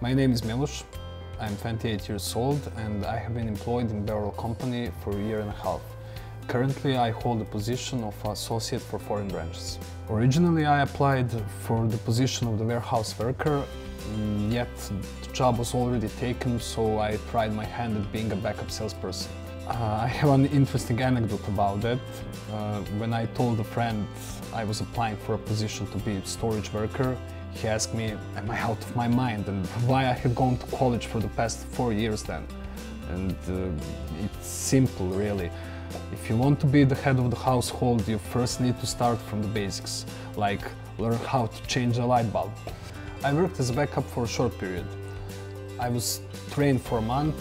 My name is Miloš. I'm 28 years old and I have been employed in Beorol company for a year and a half. Currently I hold the position of associate for foreign branches. Originally I applied for the position of the warehouse worker, yet the job was already taken, so I tried my hand at being a backup salesperson. I have an interesting anecdote about that. When I told a friend I was applying for a position to be a storage worker, he asked me, am I out of my mind, and why I had gone to college for the past 4 years then. And it's simple, really. If you want to be the head of the household, you first need to start from the basics, like learn how to change a light bulb. I worked as a backup for a short period. I was trained for a month,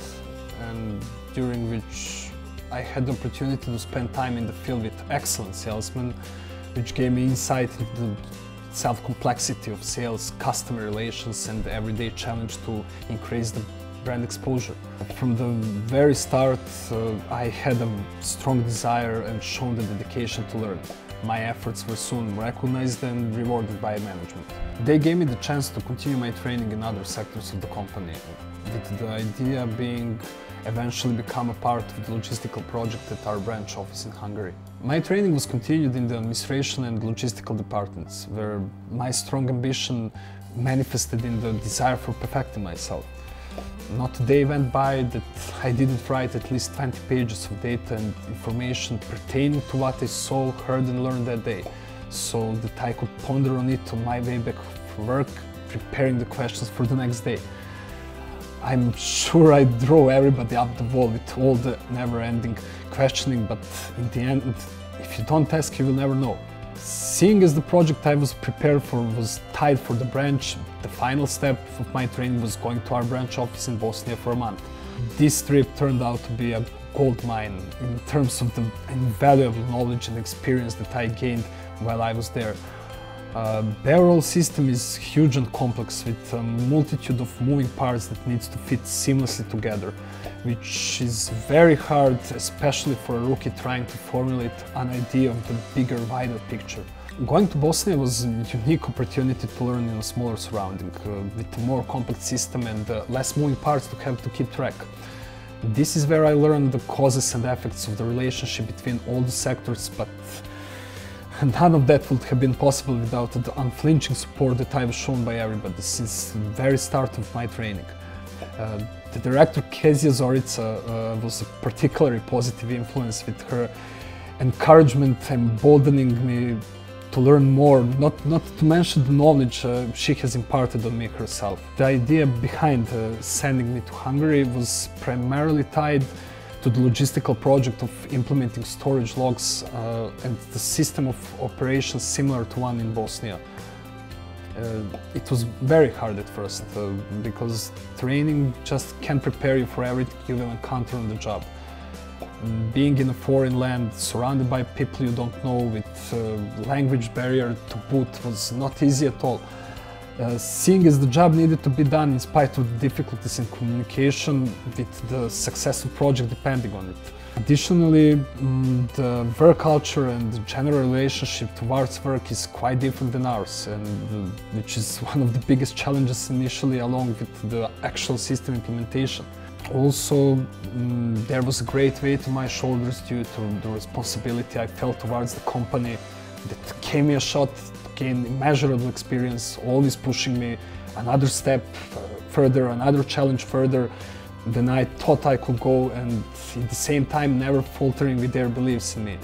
and during which I had the opportunity to spend time in the field with excellent salesmen, which gave me insight into the self-complexity of sales, customer relations, and the everyday challenge to increase the brand exposure. From the very start, I had a strong desire and shown the dedication to learn. My efforts were soon recognized and rewarded by management. They gave me the chance to continue my training in other sectors of the company, with the idea being eventually become a part of the logistical project at our branch office in Hungary. My training was continued in the administration and logistical departments, where my strong ambition manifested in the desire for perfecting myself. Not a day went by that I didn't write at least 20 pages of data and information pertaining to what I saw, heard and learned that day, so that I could ponder on it on my way back from work, preparing the questions for the next day. I'm sure I drove everybody up the wall with all the never-ending questioning, but in the end, if you don't ask, you will never know. Seeing as the project I was prepared for was tied for the branch, the final step of my training was going to our branch office in Bosnia for a month. This trip turned out to be a gold mine in terms of the invaluable knowledge and experience that I gained while I was there. Beorol system is huge and complex, with a multitude of moving parts that needs to fit seamlessly together, which is very hard, especially for a rookie trying to formulate an idea of the bigger, wider picture. Going to Bosnia was a unique opportunity to learn in a smaller surrounding, with a more complex system and less moving parts to have to keep track. This is where I learned the causes and effects of the relationship between all the sectors, but none of that would have been possible without the unflinching support that I was shown by everybody since the very start of my training. The director Kezia Zorica was a particularly positive influence, with her encouragement emboldening me to learn more, not to mention the knowledge she has imparted on me herself. The idea behind sending me to Hungary was primarily tied to the logistical project of implementing storage logs and the system of operations similar to one in Bosnia. It was very hard at first, because training just can't prepare you for everything you will encounter on the job. Being in a foreign land, surrounded by people you don't know, with language barrier to boot, was not easy at all. Seeing as the job needed to be done in spite of the difficulties in communication, with the successful project depending on it. Additionally, the work culture and the general relationship towards work is quite different than ours, and which is one of the biggest challenges initially, along with the actual system implementation. Also, there was a great weight on my shoulders due to the responsibility I felt towards the company that gave me a shot to gain immeasurable experience, always pushing me another step further, another challenge further than I thought I could go, and at the same time never faltering with their beliefs in me.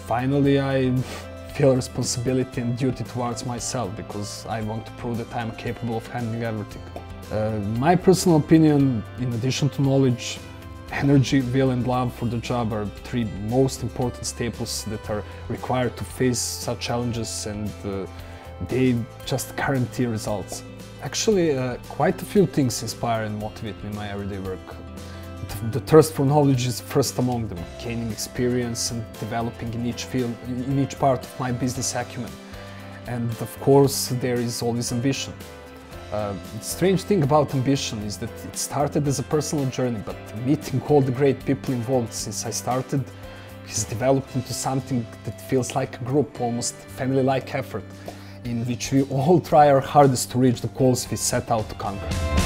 Finally, I feel responsibility and duty towards myself, because I want to prove that I'm capable of handling everything. My personal opinion, in addition to knowledge, energy, will and love for the job are three most important staples that are required to face such challenges, and they just guarantee results. Actually, quite a few things inspire and motivate me in my everyday work. The thirst for knowledge is first among them, gaining experience and developing in each field, in each part of my business acumen. And of course, there is always ambition. The strange thing about ambition is that it started as a personal journey, but meeting all the great people involved since I started has developed into something that feels like a group, almost family-like effort. in which we all try our hardest to reach the goals we set out to conquer.